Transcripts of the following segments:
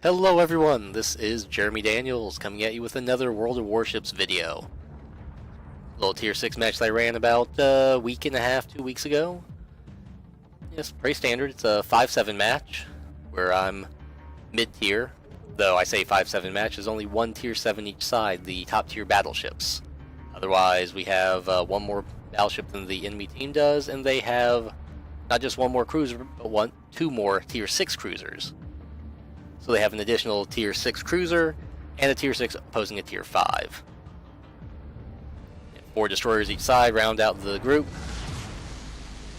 Hello everyone, this is Jeremy Daniels coming at you with another World of Warships video. Little tier 6 match that I ran about a week and a half, 2 weeks ago. Yes, pretty standard. It's a 5-7 match where I'm mid-tier. Though I say 5-7 match, there's only one tier 7 each side, the top tier battleships. Otherwise we have one more battleship than the enemy team does, and they have not just one more cruiser, but two more tier 6 cruisers. So they have an additional tier 6 cruiser and a tier 6 opposing a tier 5. 4 destroyers each side round out the group.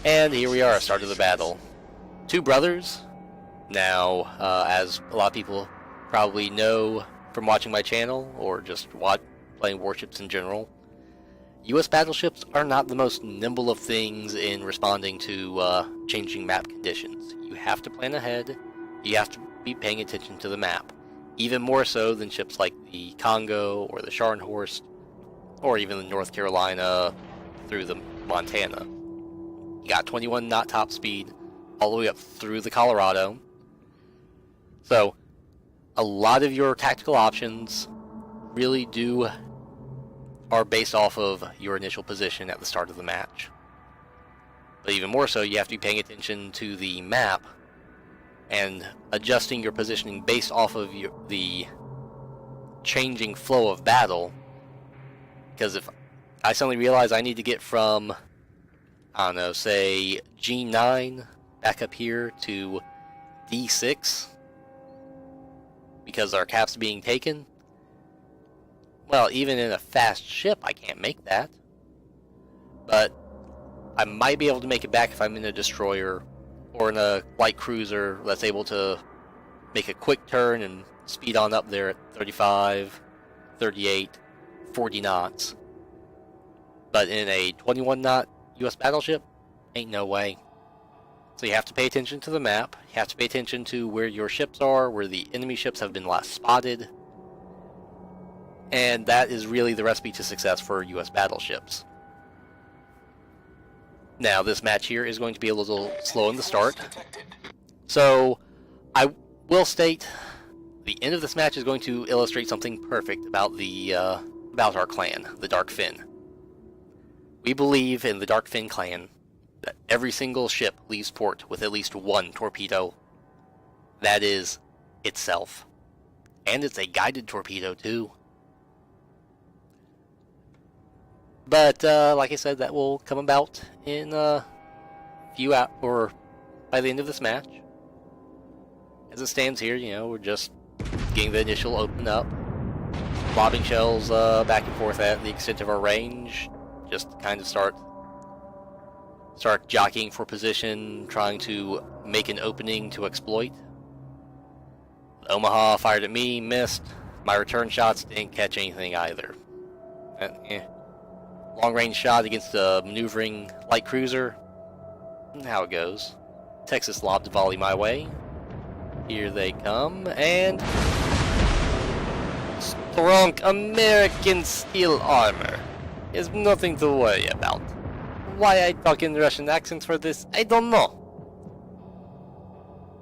And here we are, start of the battle. Two brothers. Now, as a lot of people probably know from watching my channel or just playing warships in general, US battleships are not the most nimble of things in responding to changing map conditions. You have to plan ahead. You have to be paying attention to the map, even more so than ships like the Congo or the Scharnhorst, or even the North Carolina through the Montana. You got 21 knot top speed all the way up through the Colorado. So a lot of your tactical options really are based off of your initial position at the start of the match. But even more so, you have to be paying attention to the map and adjusting your positioning based off of the changing flow of battle. Because if I suddenly realize I need to get from, I don't know, say G9 back up here to D6 because our cap's being taken, well, even in a fast ship I can't make that. But I might be able to make it back if I'm in a destroyer or in a light cruiser that's able to make a quick turn and speed on up there at 35, 38, 40 knots. But in a 21 knot US battleship, ain't no way. So you have to pay attention to the map, you have to pay attention to where your ships are, where the enemy ships have been last spotted. And that is really the recipe to success for US battleships. Now, this match here is going to be a little slow in the start. So, I will state, the end of this match is going to illustrate something perfect about about our clan, the Dark Fin. We believe in the Dark Fin clan that every single ship leaves port with at least one torpedo. That is itself. And it's a guided torpedo, too. But, like I said, that will come about in a few hours, or by the end of this match. As it stands here, we're just getting the initial open up. Lobbing shells back and forth at the extent of our range. Just to kind of start jockeying for position, trying to make an opening to exploit. Omaha fired at me, missed. My return shots didn't catch anything either. Long-range shot against a maneuvering light cruiser. How it goes. Texas lobbed a volley my way. Here they come, and strong American steel armor is nothing to worry about. Why I talk in Russian accents for this, I don't know.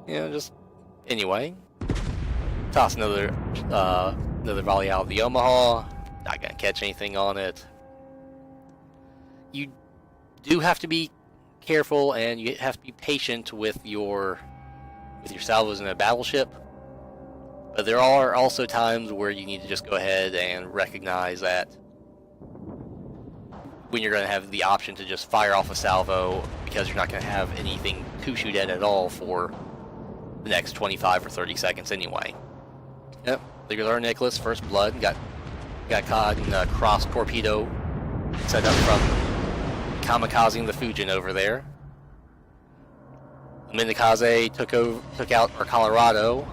Just anyway. Toss another volley out of the Omaha. Not gonna catch anything on it. You do have to be careful, and you have to be patient with your salvos in a battleship. But there are also times where you need to just go ahead and recognize that when you're going to have the option to just fire off a salvo because you're not going to have anything to shoot at all for the next 25 or 30 seconds anyway. Yep, there's our Nicholas, first blood, got caught in a cross torpedo set up from kamikazing the Fujin over there. Minakaze took out our Colorado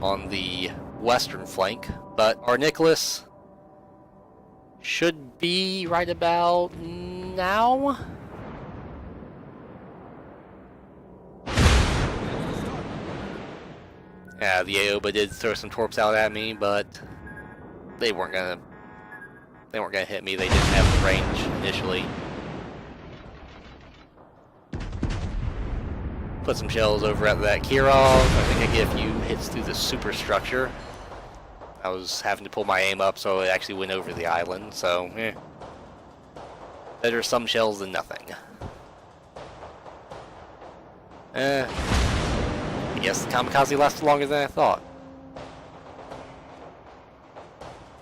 on the western flank, but our Nicholas should be right about now. Yeah, the Aoba did throw some torps out at me, but they weren't gonna hit me. They didn't have the range initially. put some shells over at that Kirov. I think I get a few hits through the superstructure. I was having to pull my aim up so it actually went over the island, so better some shells than nothing. I guess the kamikaze lasted longer than I thought.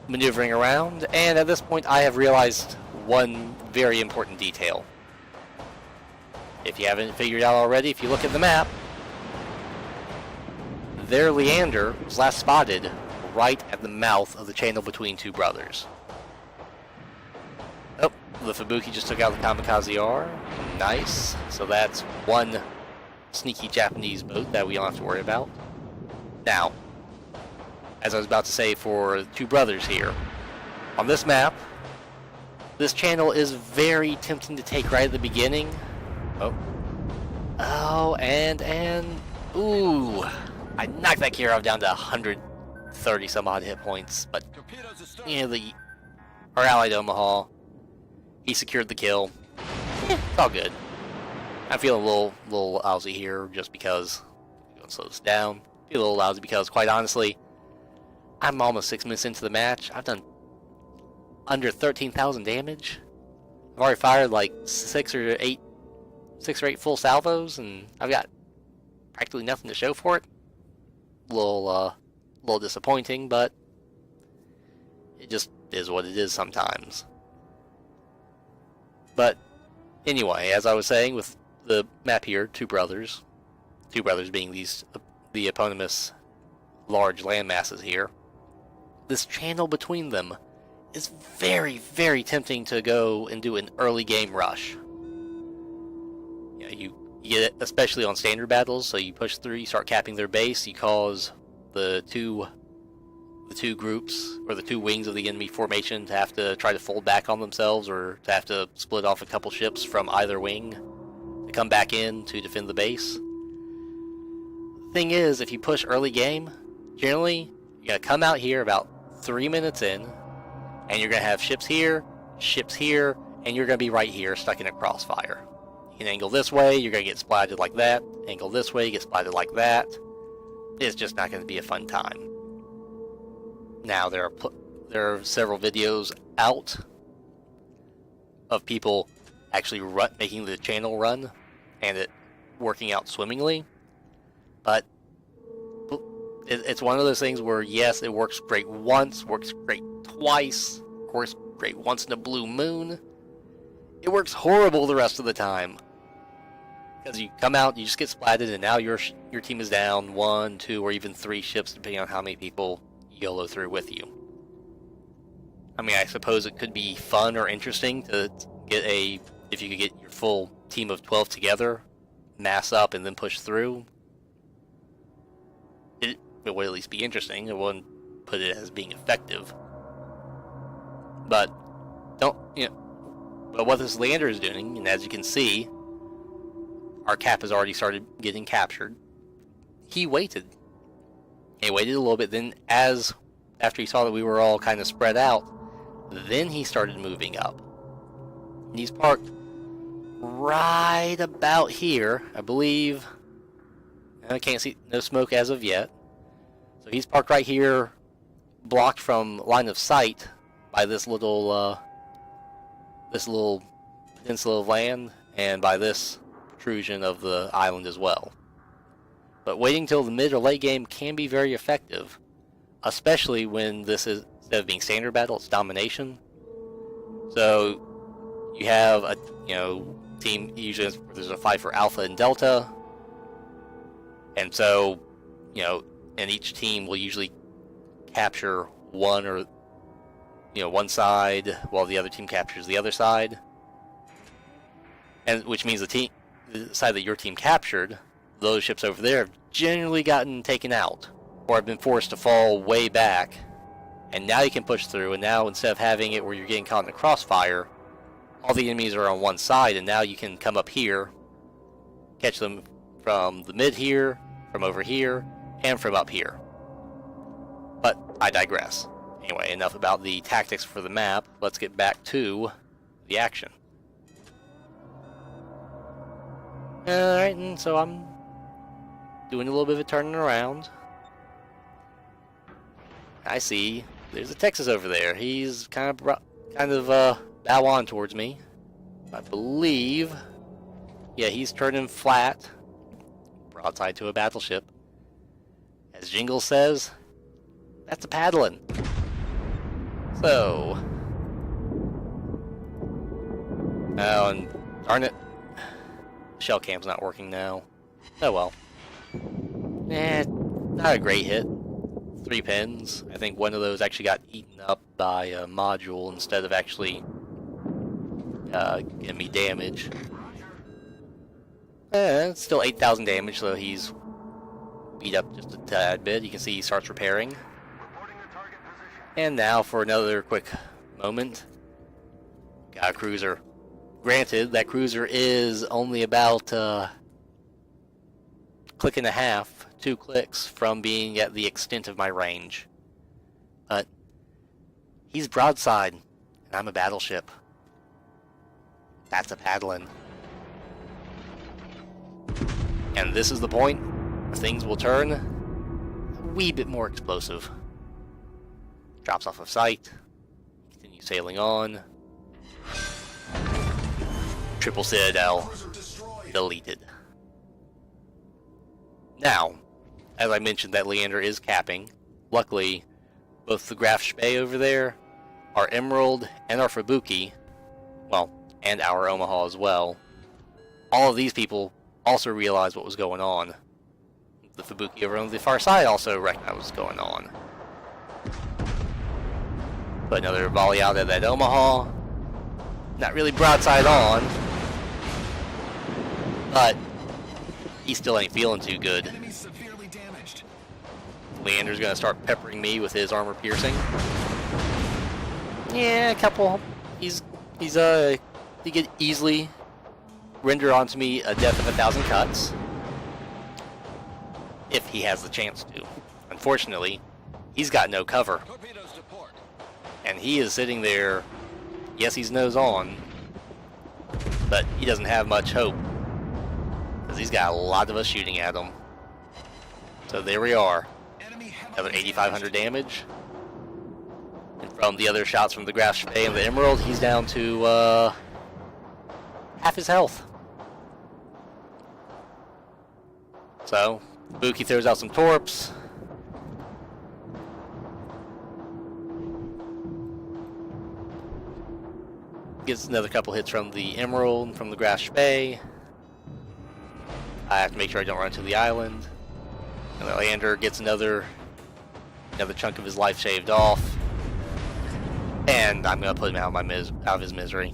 Maneuvering around, and at this point I have realized one very important detail. If you haven't figured out already, if you look at the map, their Leander was last spotted right at the mouth of the channel between two brothers. Oh, the Fubuki just took out the Kamikaze R. Nice. So that's one sneaky Japanese boat that we don't have to worry about. Now, as I was about to say for two brothers here, on this map, this channel is very tempting to take right at the beginning. Oh, and ooh, I knocked that Kirov down to 130 some odd hit points, but you know, our allied Omaha, he secured the kill. It's all good. I'm feeling a little lousy here just because I'm going to slow this down. I feel a little lousy because, quite honestly, I'm almost 6 minutes into the match. I've done under 13,000 damage. I've already fired like 6 or 8 full salvos, and I've got practically nothing to show for it. A little disappointing, but it just is what it is sometimes. But anyway, as I was saying, with the map here, two brothers being the eponymous large land masses here, this channel between them is very, very tempting to go and do an early game rush. You know, you get it, especially on standard battles, so you push through, you start capping their base, you cause the two groups, or the two wings of the enemy formation, to have to try to fold back on themselves, or to have to split off a couple ships from either wing to come back in to defend the base. The thing is, if you push early game, generally, you're going to come out here about 3 minutes in, and you're going to have ships here, and you're going to be right here, stuck in a crossfire. You can angle this way, you're going to get splatted like that. Angle this way, you get splatted like that. It's just not going to be a fun time. Now, there are several videos out of people actually making the channel run, and it working out swimmingly. But it's one of those things where, yes, it works great once, works great twice, works great once in a blue moon. It works horrible the rest of the time. Because you come out, you just get splatted, and now your team is down 1, 2, or even 3 ships, depending on how many people YOLO through with you. I mean, I suppose it could be fun or interesting to get if you could get your full team of 12 together, mass up, and then push through. It would at least be interesting. I wouldn't put it as being effective. But but what this Leander is doing, and as you can see, our cap has already started getting captured. He waited. He waited a little bit, then after he saw that we were all kind of spread out, then he started moving up. And he's parked right about here, I believe. I can't see, no smoke as of yet. So he's parked right here, blocked from line of sight by this little peninsula of land, and by this protrusion of the island as well. But waiting till the mid or late game can be very effective, especially when this is, instead of being standard battle, it's domination. So you have a team, usually there's a fight for Alpha and Delta, and so and each team will usually capture one side while the other team captures the other side, and which means the side that your team captured, those ships over there have generally gotten taken out or have been forced to fall way back, and now you can push through, and now instead of having it where you're getting caught in the crossfire, all the enemies are on one side, and now you can come up here, catch them from the mid here, from over here, and from up here. But I digress. Anyway, enough about the tactics for the map. Let's get back to the action. Alright, and so I'm doing a little bit of a turning around. I see. There's a Texas over there. He's kind of bow on towards me. I believe. Yeah, he's turning flat, broadside to a battleship. As Jingle says, that's a paddling. So, oh, and darn it, shell cam's not working now. Oh well. Not a great hit. 3 pins. I think one of those actually got eaten up by a module instead of actually giving me damage. It's still 8,000 damage, so he's beat up just a tad bit. You can see he starts repairing. And now for another quick moment. Got a cruiser. Granted, that cruiser is only about click and a half, 2 clicks from being at the extent of my range. But he's broadside, and I'm a battleship. That's a paddling. And this is the point where things will turn a wee bit more explosive. Drops off of sight. Continue sailing on. Triple Citadel. Deleted. Now, as I mentioned, that Leander is capping. Luckily, both the Graf Spee over there, our Emerald, and our Fubuki, well, and our Omaha as well, all of these people also realized what was going on. The Fubuki over on the far side also recognized what was going on. Put another volley out at that Omaha. Not really broadside on, but he still ain't feeling too good. Leander's gonna start peppering me with his armor piercing. Yeah, a couple. He could easily render onto me a death of 1,000 cuts if he has the chance to. Unfortunately, he's got no cover, and he is sitting there. Yes, he's nose on, but he doesn't have much hope because he's got a lot of us shooting at him. So there we are. Another 8,500 damage. And from the other shots from the Graf Spee and the Emerald, he's down to half his health. So, Buki throws out some torps. Gets another couple hits from the Emerald and from the Graf Spee. I have to make sure I don't run to the island. And the Leander gets another chunk of his life shaved off. And I'm going to put him out of his misery.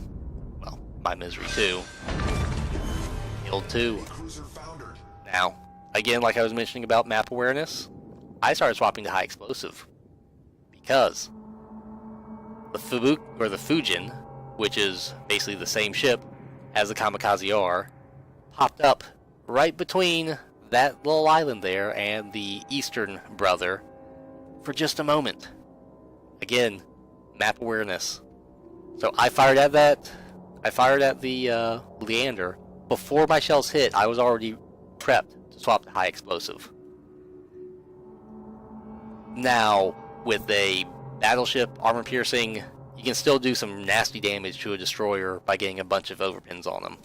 Well, my misery too. Killed 2. Now, again, like I was mentioning about map awareness, I started swapping to high explosive. Because the Fujin, which is basically the same ship as the Kamikaze R, popped up right between that little island there and the eastern brother for just a moment. Again, map awareness. So I fired at that. I fired at the Leander. Before my shells hit, I was already prepped to swap to high explosive. Now, with a battleship armor piercing, you can still do some nasty damage to a destroyer by getting a bunch of overpins on them.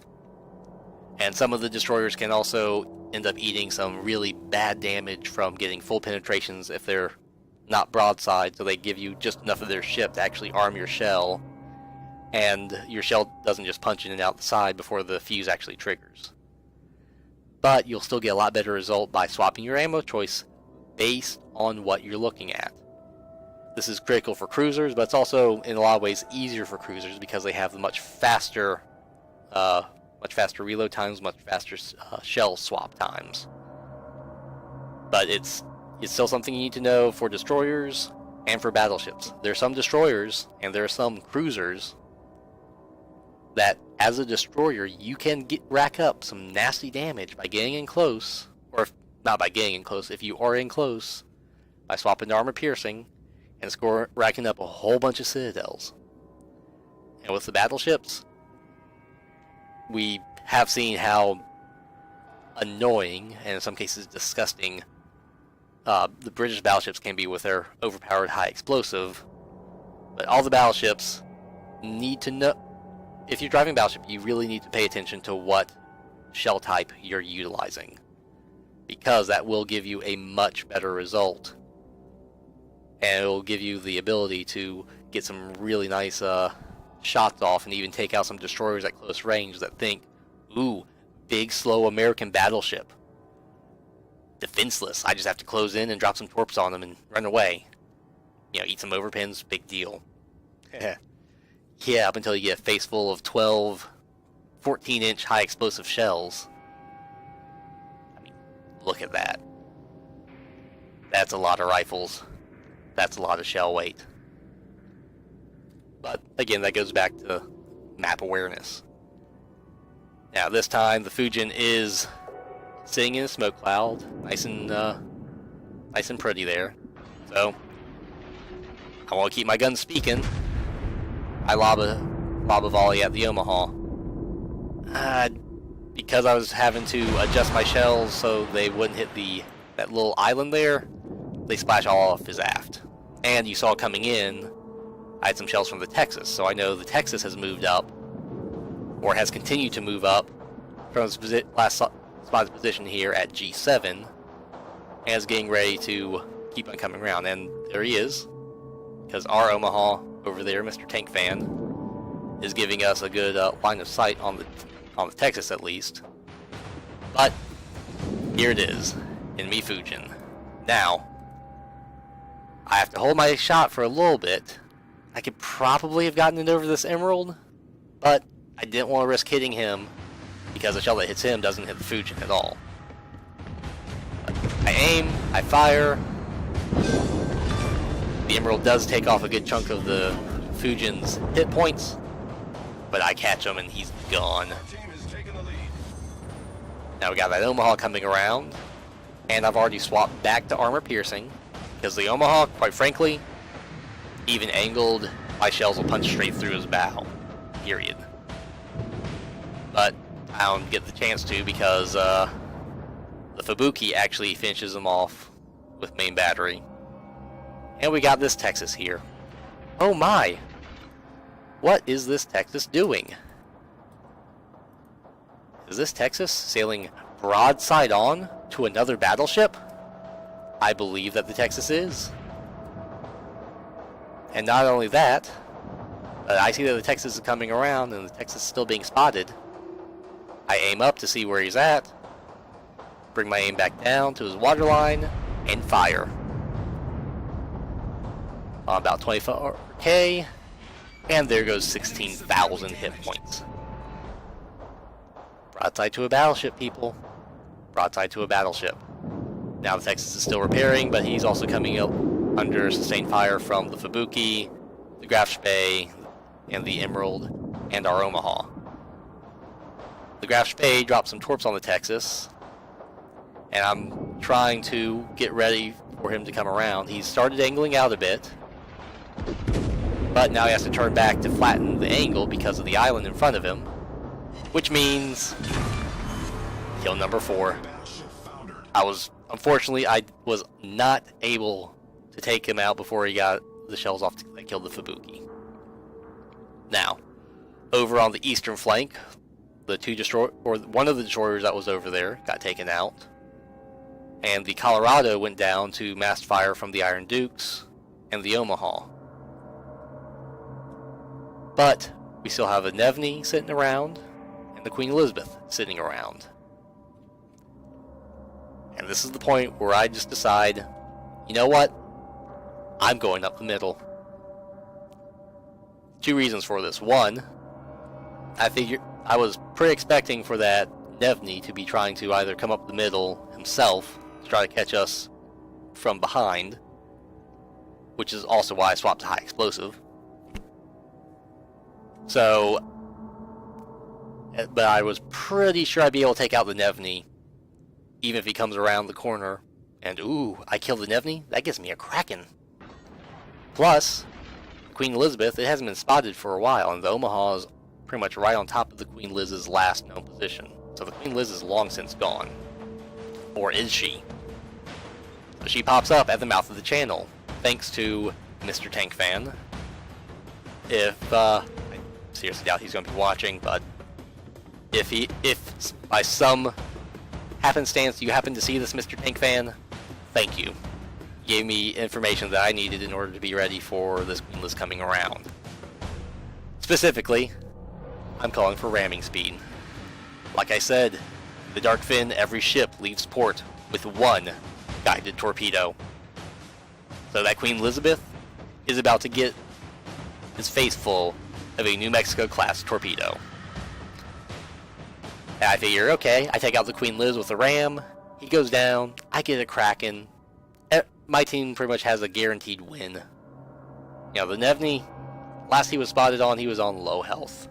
And some of the destroyers can also end up eating some really bad damage from getting full penetrations if they're not broadside, so they give you just enough of their ship to actually arm your shell, and your shell doesn't just punch in and out the side before the fuse actually triggers. But you'll still get a lot better result by swapping your ammo choice based on what you're looking at. This is critical for cruisers, but it's also in a lot of ways easier for cruisers because they have the much faster reload times, much faster shell swap times. But it's still something you need to know for destroyers and for battleships. There are some destroyers and there are some cruisers that, as a destroyer, you can rack up some nasty damage by getting in close, or not by getting in close, if you are in close, by swapping to armor piercing and racking up a whole bunch of citadels. And with the battleships, we have seen how annoying, and in some cases disgusting, the British battleships can be with their overpowered high explosive. But all the battleships need to know, if you're driving a battleship, you really need to pay attention to what shell type you're utilizing, because that will give you a much better result, and it will give you the ability to get some really nice shots off, and even take out some destroyers at close range that think, ooh, big slow American battleship, defenseless, I just have to close in and drop some torps on them and run away, you know, eat some overpins, big deal. Yeah, up until you get a face full of 12 14-inch high explosive shells. I mean, look at that. That's a lot of rifles. That's a lot of shell weight. But again, that goes back to map awareness. Now this time the Fujin is sitting in a smoke cloud, nice and pretty there. So I want to keep my guns speaking. I lob a volley at the Omaha. Because I was having to adjust my shells so they wouldn't hit that little island there, they splash all off his aft. And you saw coming in, I had some shells from the Texas, so I know the Texas has moved up, or has continued to move up from its last spotted position here at G7, and is getting ready to keep on coming around. And there he is, because our Omaha over there, Mr. Tank Fan, is giving us a good line of sight on the Texas at least. But here it is, enemy Fujin. Now, I have to hold my shot for a little bit. I could probably have gotten it over this Emerald, but I didn't want to risk hitting him, because a shell that hits him doesn't hit the Fujin at all. I aim, I fire. The Emerald does take off a good chunk of the Fujin's hit points, but I catch him and he's gone. Now we got that Omaha coming around, and I've already swapped back to armor piercing, because the Omaha, quite frankly, even angled, my shells will punch straight through his bow. Period. But I don't get the chance to, because the Fubuki actually finishes him off with main battery. And we got this Texas here. Oh my! What is this Texas doing? Is this Texas sailing broadside on to another battleship? I believe that the Texas is. And not only that, I see that the Texas is coming around and the Texas is still being spotted. I aim up to see where he's at, bring my aim back down to his waterline, and fire. About 24k, and there goes 16,000 hit points. Broadside to a battleship, people. Broadside to a battleship. Now the Texas is still repairing, but he's also coming up under sustained fire from the Fubuki, the Graf Spee, and the Emerald, and our Omaha. The Graf Spee dropped some torps on the Texas, and I'm trying to get ready for him to come around. He started angling out a bit, but now he has to turn back to flatten the angle because of the island in front of him, which means kill number 4. Unfortunately, I was not able to take him out before he got the shells off that killed the Fubuki. Now, over on the eastern flank, one of the destroyers that was over there got taken out, and the Colorado went down to mast fire from the Iron Dukes and the Omaha. But we still have a Nevny sitting around, and the Queen Elizabeth sitting around. And this is the point where I just decide, you know what? I'm going up the middle. 2 reasons for this. One, I was pretty expecting for that Nevny to be trying to either come up the middle himself to try to catch us from behind, which is also why I swapped to high explosive. So, but I was pretty sure I'd be able to take out the Nevny, even if he comes around the corner. And ooh, I killed the Nevny? That gives me a Kraken. Plus, Queen Elizabeth, it hasn't been spotted for a while, and the Omaha is pretty much right on top of the Queen Liz's last known position. So the Queen Liz is long since gone. Or is she? So she pops up at the mouth of the channel, thanks to Mr. Tank Fan. I seriously doubt he's going to be watching, but if by some happenstance you happen to see this, Mr. Tank Fan, thank you. You gave me information that I needed in order to be ready for this Queenless coming around. Specifically, I'm calling for ramming speed. Like I said, the Darkfin, every ship leaves port with one guided torpedo. So that Queen Elizabeth is about to get his face full of a New Mexico class torpedo. And I figure, okay, I take out the Queen Liz with a ram, he goes down, I get a Kraken. My team pretty much has a guaranteed win. You know, the Nevny, last he was spotted on, he was on low health.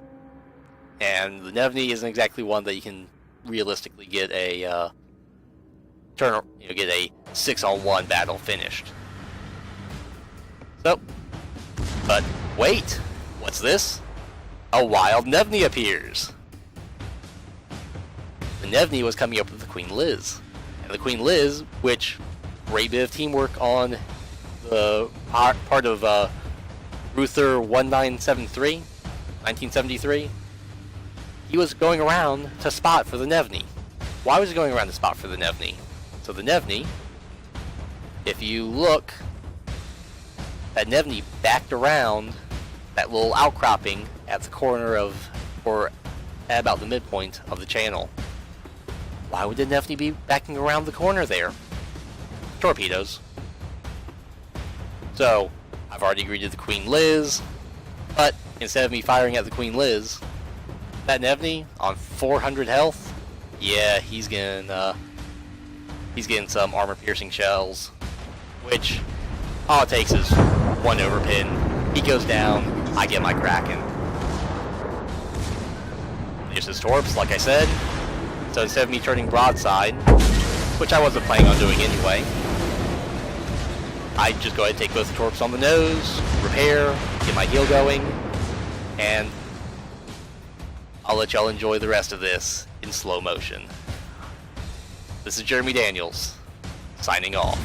And the Nevny isn't exactly one that you can realistically get a get a 6-on-1 battle finished. So, but wait, what's this? A wild Nevny appears. The Nevny was coming up with the Queen Liz, and the Queen Liz, which great bit of teamwork on the part of Ruther 1973. He was going around to spot for the Nevny. Why was he going around to spot for the Nevny? So the Nevny, if you look, that Nevny backed around that little outcropping at the corner of, or at about the midpoint of the channel. Why would the Nevny be backing around the corner there? Torpedoes. So, I've already greeted the Queen Liz, but instead of me firing at the Queen Liz, that Nevny on 400 health, yeah, he's getting some armor-piercing shells, which all it takes is one overpin. He goes down, I get my Kraken. There's his torps, like I said. So instead of me turning broadside, which I wasn't planning on doing anyway, I just go ahead and take both the torps on the nose, repair, get my heal going, and I'll let y'all enjoy the rest of this in slow motion. This is Jeremy Daniels, signing off.